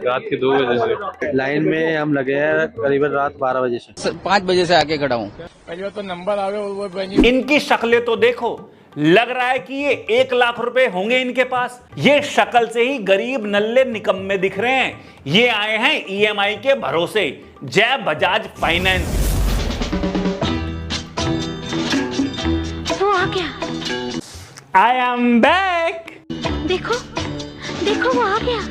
रात के 2 बजे से लाइन में हम लगे हैं करीबन रात 12 बजे से। 5 बजे से आके खड़ा हूँ। पहली बार तो नंबर आवे वो बनी। इनकी शक्लें तो देखो, लग रहा है कि ये 1 लाख रुपए होंगे इनके पास। ये शक्ल से ही गरीब नल्ले निकम्मे दिख रहे हैं। ये आए हैं ईएमआई के भरोसे, जय बजाज फाइनेंस। वो आ गया। I am back. देखो देखो वो आ गया।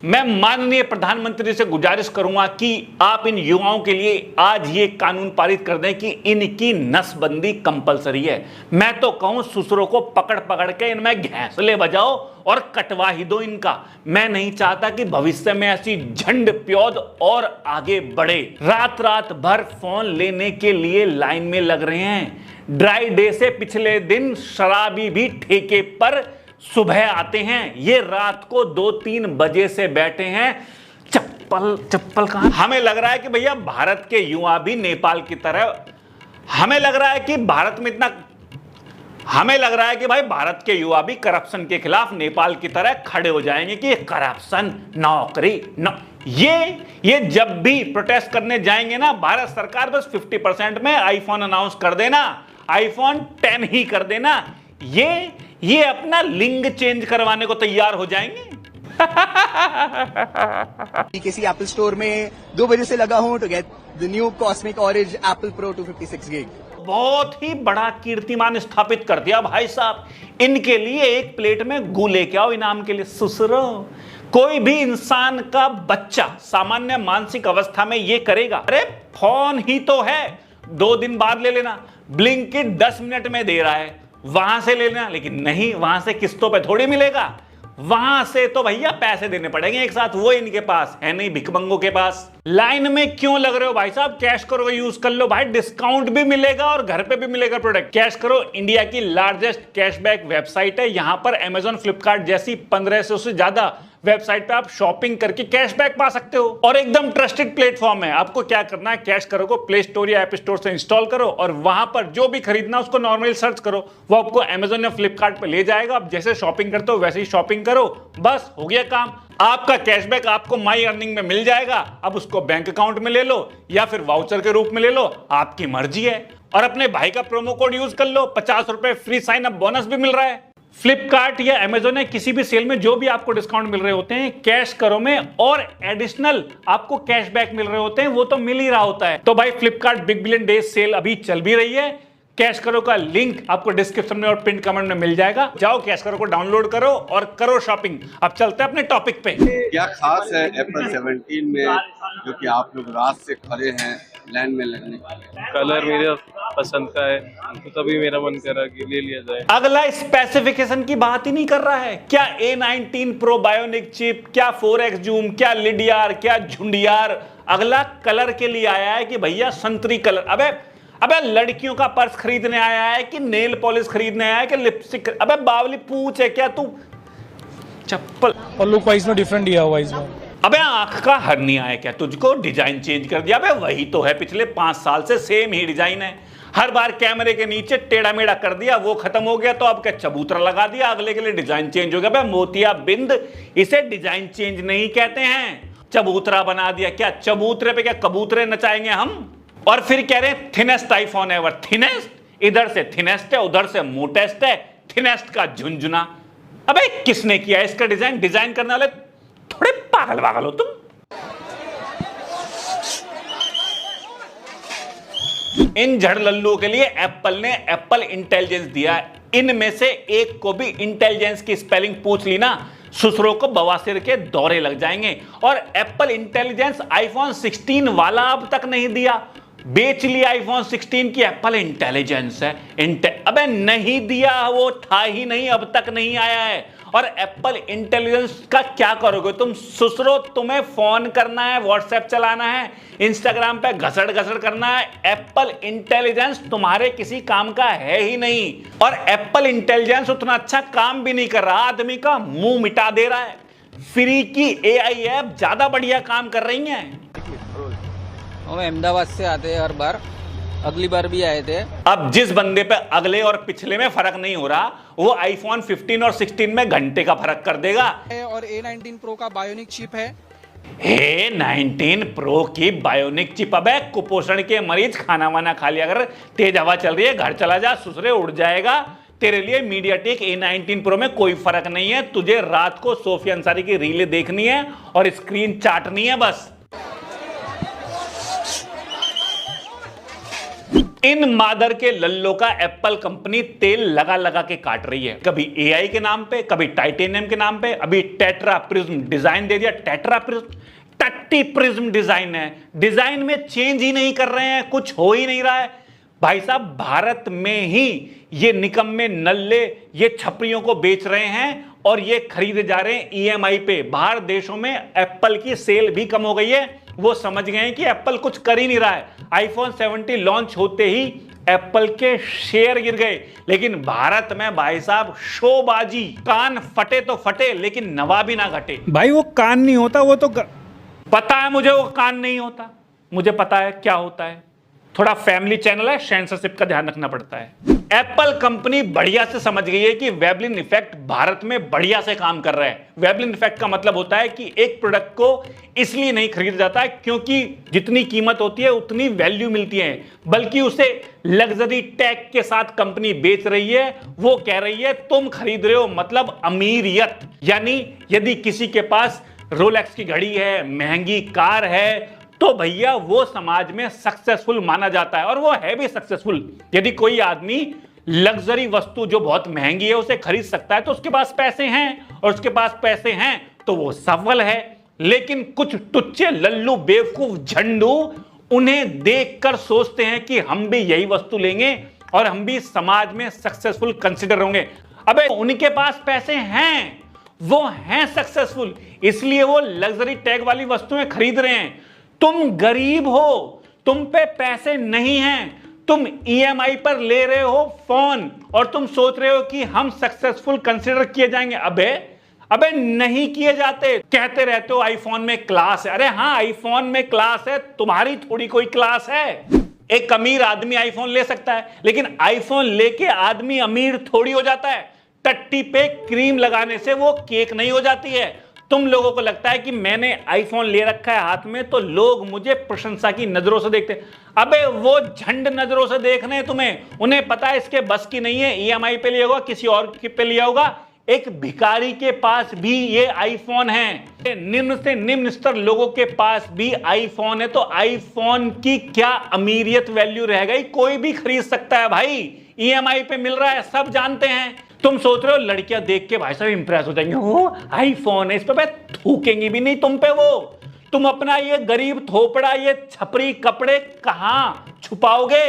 मैं माननीय प्रधानमंत्री से गुजारिश करूंगा कि आप इन युवाओं के लिए आज ये कानून पारित कर दें कि इनकी नसबंदी कंपलसरी है। मैं तो कहूं ससुरों को पकड़ पकड़ के इनमें घैंसले बजाओ और कटवा ही दो इनका। मैं नहीं चाहता कि भविष्य में ऐसी झंड प्योद और आगे बढ़े। रात रात भर फोन लेने के लिए लाइन में लग रहे हैं। ड्राई डे से पिछले दिन शराबी भी ठेके पर सुबह आते हैं। ये रात को 2-3 बजे से बैठे हैं। चप्पल कहां? हमें लग रहा है कि भैया भारत के युवा भी नेपाल की तरह, हमें लग रहा है कि भाई भारत के युवा भी करप्शन के खिलाफ नेपाल की तरह खड़े हो जाएंगे कि करप्शन नौकरी न ये जब भी प्रोटेस्ट करने जाएंगे ना, भारत सरकार बस 50% में आईफोन अनाउंस कर देना, आईफोन 10 ही कर देना, ये अपना लिंग चेंज करवाने को तैयार हो जाएंगे। किसी एप्पल स्टोर में 2 बजे से लगा हूं to get the new cosmic orange Apple pro 256 gig. बहुत ही बड़ा कीर्तिमान स्थापित कर दिया भाई साहब। इनके लिए एक प्लेट में गू लेके आओ इनाम के लिए। ससुरो, कोई भी इंसान का बच्चा सामान्य मानसिक अवस्था में ये करेगा। अरे फोन ही तो है, 2 दिन बाद ले लेना। ब्लिंकिट 10 मिनट में दे रहा है, वहां से ले लेना। लेकिन नहीं, वहां से किस्तों पे थोड़ी मिलेगा, वहां से तो भैया पैसे देने पड़ेंगे एक साथ। वो इनके पास है नहीं, भिखमंगों के पास। लाइन में क्यों लग रहे हो भाई साहब? कैश करो, यूज कर लो भाई, डिस्काउंट भी मिलेगा और घर पे भी मिलेगा प्रोडक्ट। कैश करो इंडिया की लार्जेस्ट कैशबैक वेबसाइट है। यहां पर अमेजॉन, फ्लिपकार्ट जैसी 1500 से ज्यादा वेबसाइट पे आप शॉपिंग करके कैशबैक पा सकते हो और एकदम ट्रस्टेड प्लेटफॉर्म है। आपको क्या करना है, कैश करो को प्ले स्टोर या ऐप स्टोर से इंस्टॉल करो और वहां पर जो भी खरीदना उसको नॉर्मली सर्च करो, वो आपको अमेजॉन या फ्लिपकार्ट पे ले जाएगा। आप जैसे शॉपिंग करते हो वैसे ही शॉपिंग करो, बस हो गया काम। आपका कैशबैक आपको माई अर्निंग में मिल जाएगा। अब उसको बैंक अकाउंट में ले लो या फिर वाउचर के रूप में ले लो, आपकी मर्जी है। और अपने भाई का प्रोमो कोड यूज कर लो, 50 रुपए फ्री साइन अप बोनस भी मिल रहा है। फ्लिपकार्ट या अमेजॉन या किसी भी सेल में जो भी आपको डिस्काउंट मिल रहे होते हैं, कैश करो में और एडिशनल आपको कैशबैक मिल रहे होते हैं, वो तो मिल ही रहा होता है। तो भाई Flipkart big billion days cell अभी चल भी रही है। कैश करो का लिंक आपको डिस्क्रिप्शन में और पिन कमेंट में मिल जाएगा। जाओ कैश करो को डाउनलोड करो और करो शॉपिंग। अब चलते हैं अपने टॉपिक पे। क्या खास है एप्पल 17 में जो कि आप लोग रात से खड़े हैं लाइन में लगने के लिए? कलर मेरे पसंद का है तो तभी मेरा मन कर रहा कि ले लिया जाए। अगला स्पेसिफिकेशन की बात ही नहीं कर रहा है। क्या A19 प्रो बायोनिक चिप, क्या 4x जूम, क्या लिडियार, क्या झुंडियार। अगला कलर के लिए आया है कि भैया संतरी कलर। अबे लड़कियों का पर्स खरीदने आया है कि नेल पॉलिश खरीदने आया है कि लिपस्टिक? अबे बावली पूछ है क्या तू? चप्पल और लुक वाइज में डिफरेंट दिया हुआ इसमें। अबे आंख का हरनी आया क्या तुझको? डिजाइन चेंज कर दिया? अबे वही तो है, पिछले 5 साल से सेम ही डिजाइन है। हर बार कैमरे के नीचे टेढ़ा मेढ़ा कर दिया, वो खत्म हो गया तो अब क्या चबूतरा लगा दिया, अगले के लिए डिजाइन चेंज हो गया। भाई मोतिया बिंद, इसे डिजाइन चेंज नहीं कहते हैं, चबूतरा बना दिया। क्या चबूतरे पे क्या कबूतरे नचाएंगे हम? और फिर कह रहे हैं थिनेस्ट आईफोन एवर। थिनेस्ट, इधर से थिनेस्ट है, उधर से मोटेस्ट है, थिनेस्ट का झुंझुना। अबे किसने किया इसका डिजाइन? डिजाइन करने वाले थोड़े पागल वागल हो तुम। इन झड़ लल्लुओं के लिए एप्पल ने एप्पल इंटेलिजेंस दिया है। इनमें से एक को भी इंटेलिजेंस की स्पेलिंग पूछ ली ना, ससुरों को बवासीर के दौरे लग जाएंगे। और एप्पल इंटेलिजेंस आईफोन 16 वाला अब तक नहीं दिया, बेच लिया आईफोन 16 की एप्पल इंटेलिजेंस है। अबे नहीं दिया, वो था ही नहीं, अब तक नहीं आया है। और एप्पल इंटेलिजेंस का क्या करोगे तुम ससुरो? तुम्हें फोन करना है, व्हाट्सएप चलाना है, इंस्टाग्राम पे घसड़ घसड़ करना है। एप्पल इंटेलिजेंस तुम्हारे किसी काम का है ही नहीं। और एप्पल इंटेलिजेंस उतना अच्छा काम भी नहीं कर रहा, आदमी का मुंह मिटा दे रहा है। फ्री की एआई ऐप ज्यादा बढ़िया काम कर रही हैं। हम अहमदाबाद से आते हैं हर बार, अगली बार भी आए थे। अब जिस बंदे पे अगले और पिछले में फर्क नहीं हो रहा, वो आईफोन 15 और 16 में घंटे का फर्क कर देगा। और A19 Pro का बायोनिक चिप है। A19 Pro की बायोनिक चिप। अब कुपोषण के मरीज खाना वाना खा लिया, अगर तेज हवा चल रही है घर चला जा, सुसरे उड़ जाएगा। तेरे लिए मीडियाटेक A19 Pro में कोई फर्क नहीं है। तुझे रात को सोफी अंसारी की रीलें देखनी है और स्क्रीन चाटनी है बस। इन मादर के लल्लों का एप्पल कंपनी तेल लगा लगा के काट रही है। कभी AI के नाम पे, कभी टाइटेनियम के नाम पे, अभी टेट्रा प्रिज्म डिजाइन दे दिया। टेट्रा प्रिज्म, टट्टी प्रिज्म डिजाइन है। डिजाइन में चेंज ही नहीं कर रहे हैं, कुछ हो ही नहीं रहा है। भाई साहब, भारत में ही ये निकम्मे नल्ले ये छपरियों को बेच रहे हैं और ये खरीदे जा रहे हैं EMI पे। बाहर देशों में एप्पल की सेल भी कम हो गई है। वो समझ गए हैं कि एप्पल कुछ कर ही नहीं रहा है। आईफोन 17 लॉन्च होते ही एप्पल के शेयर गिर गए, लेकिन भारत में भाई साहब शोबाजी, कान फटे तो फटे लेकिन नवा भी ना घटे। भाई वो कान नहीं होता, वो तो पता है मुझे, वो कान नहीं होता, मुझे पता है क्या होता है। थोड़ा फैमिली चैनल है, सेंसरशिप का ध्यान रखना पड़ता है। एप्पल कंपनी बढ़िया से समझ गई है कि वेबलिन इफेक्ट भारत में बढ़िया से काम कर रहा है। वेबलिन इफेक्ट का मतलब होता है कि एक प्रोडक्ट को इसलिए नहीं खरीदा जाता है क्योंकि जितनी कीमत होती है उतनी वैल्यू मिलती है, बल्कि उसे लग्जरी टैग के साथ कंपनी बेच रही है। वो कह रही है तुम खरीद रहे हो मतलब अमीरियत। यानी यदि किसी के पास रोलेक्स की घड़ी है, महंगी कार है, तो भैया वो समाज में सक्सेसफुल माना जाता है, और वो है भी सक्सेसफुल। यदि कोई आदमी लग्जरी वस्तु जो बहुत महंगी है उसे खरीद सकता है तो उसके पास पैसे हैं, और उसके पास पैसे हैं तो वो सफल है। लेकिन कुछ टुच्चे लल्लू बेवकूफ झंडू उन्हें देखकर सोचते हैं कि हम भी यही वस्तु लेंगे और हम भी समाज में सक्सेसफुल कंसिडर होंगे। अबे उनके पास पैसे हैं, वो हैं सक्सेसफुल, इसलिए वो लग्जरी टैग वाली वस्तुएं खरीद रहे हैं। तुम गरीब हो, तुम पे पैसे नहीं हैं, तुम EMI पर ले रहे हो फोन और तुम सोच रहे हो कि हम सक्सेसफुल कंसीडर किए जाएंगे। अबे नहीं किए जाते। कहते रहते हो आईफोन में क्लास है। अरे हाँ, आईफोन में क्लास है, तुम्हारी थोड़ी कोई क्लास है। एक अमीर आदमी आईफोन ले सकता है, लेकिन आईफोन लेके आदमी अमीर थोड़ी हो जाता है। टट्टी पे क्रीम लगाने से वो केक नहीं हो जाती है। तुम लोगों को लगता है कि मैंने आईफोन ले रखा है हाथ में तो लोग मुझे प्रशंसा की नजरों से देखते। अबे वो झंड नजरों से देख रहे हैं तुम्हें, उन्हें पता है इसके बस की नहीं है, EMI पे लिया होगा, किसी और पे लिया होगा। एक भिखारी के पास भी ये आईफोन है, निम्न से निम्न स्तर लोगों के पास भी आईफोन है, तो आईफोन की क्या अमीरियत वैल्यू रह गई? कोई भी खरीद सकता है भाई, EMI पे मिल रहा है, सब जानते हैं। तुम सोच रहे हो लड़कियां देख के भाई साहब इंप्रेस हो जाएंगे, हो आईफोन है, इस पे थूकेंगी भी नहीं तुम पे वो। तुम अपना ये गरीब थोपड़ा, ये छपरी कपड़े कहां छुपाओगे?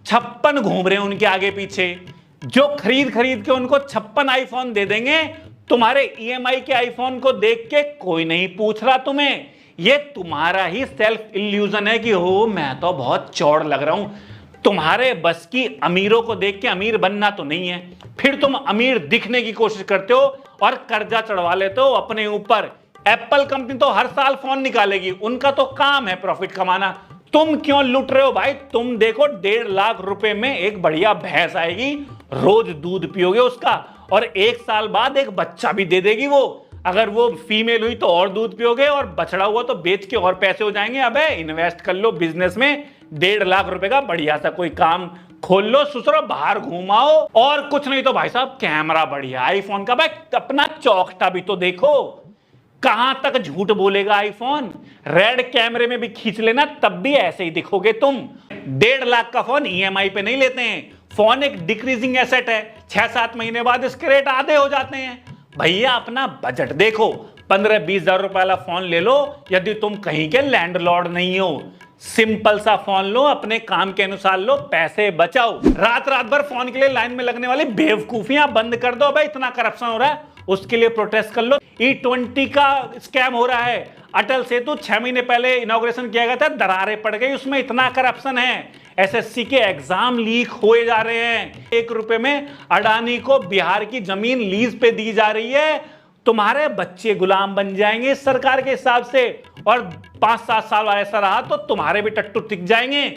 56 घूम रहे हैं उनके आगे पीछे, जो खरीद के उनको 56 आईफोन दे देंगे। तुम्हारे EMI के आईफोन को देख के कोई नहीं पूछ रहा तुम्हें। ये तुम्हारा ही सेल्फ इल्यूजन है कि हो मैं तो बहुत चौड़ लग रहा हूं। तुम्हारे बस की अमीरों को देख के अमीर बनना तो नहीं है, फिर तुम अमीर दिखने की कोशिश करते हो और कर्जा चढ़वा लेते हो अपने ऊपर। एप्पल कंपनी तो हर साल फोन निकालेगी, उनका तो काम है प्रॉफिट कमाना। तुम क्यों लूट रहे हो भाई? तुम देखो 1.5 लाख रुपए में एक बढ़िया भैंस आएगी, रोज दूध पियोगे उसका, और 1 साल बाद एक बच्चा भी दे देगी वो। अगर वो फीमेल हुई तो और दूध पियोगे, और बछड़ा हुआ तो बेच के और पैसे हो जाएंगे। अबे इन्वेस्ट कर लो बिजनेस में, 1.5 लाख रुपए का बढ़िया सा कोई काम खोल लो, सुसरो बाहर घुमाओ, और कुछ नहीं तो भाई साहब कैमरा बढ़िया आईफोन का। भाई अपना चौखटा भी तो देखो, कहां तक झूठ बोलेगा आईफोन? रेड कैमरे में भी खींच लेना तब भी ऐसे ही दिखोगे तुम। 1.5 लाख का फोन EMI पे नहीं लेते हैं। फोन एक डिक्रीजिंग एसेट है, 6-7 महीने बाद इसके रेट आधे हो जाते हैं। भैया अपना बजट देखो, 15-20 हजार रुपए वाला फोन ले लो यदि तुम कहीं के लैंडलॉर्ड नहीं हो। सिंपल सा फोन लो, अपने काम के अनुसार लो, पैसे बचाओ। रात भर फोन के लिए लाइन में लगने वाली बेवकूफियां बंद कर दो। भाई इतना करप्शन हो रहा है, उसके लिए प्रोटेस्ट कर लो। E20 का स्कैम हो रहा है, अटल सेतु 6 महीने पहले इनॉग्रेशन किया गया था, दरारें पड़ गई, उसमें इतना करप्शन है। SSC के एग्जाम लीक हुए जा रहे हैं। 1 रुपए में अडानी को बिहार की जमीन लीज पे दी जा रही है। तुम्हारे बच्चे गुलाम बन जाएंगे इस सरकार के हिसाब से, और 5-7 साल ऐसा रहा तो तुम्हारे भी टट्टू टिक जाएंगे।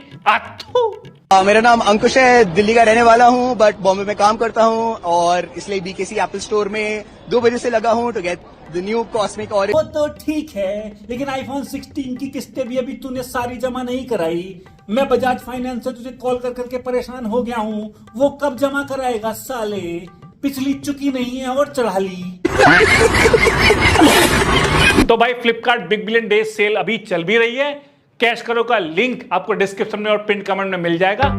मेरा नाम अंकुश है, दिल्ली का रहने वाला हूँ बट बॉम्बे में काम करता हूँ और इसलिए बीकेसी एप्पल स्टोर में 2 बजे से लगा हूँ to get the new cosmic orange. वो तो ठीक है, लेकिन आईफोन 16 की किस्तें भी अभी तूने सारी जमा नहीं कराई। मैं बजाज फाइनेंस से तुझे कॉल कर करके परेशान हो गया हूँ, वो कब जमा कराएगा साले? पिछली चुकी नहीं है और चढ़ा ली। तो भाई Flipkart big billion day sale अभी चल भी रही है। कैश करो का लिंक आपको डिस्क्रिप्शन में और पिन कमेंट में मिल जाएगा।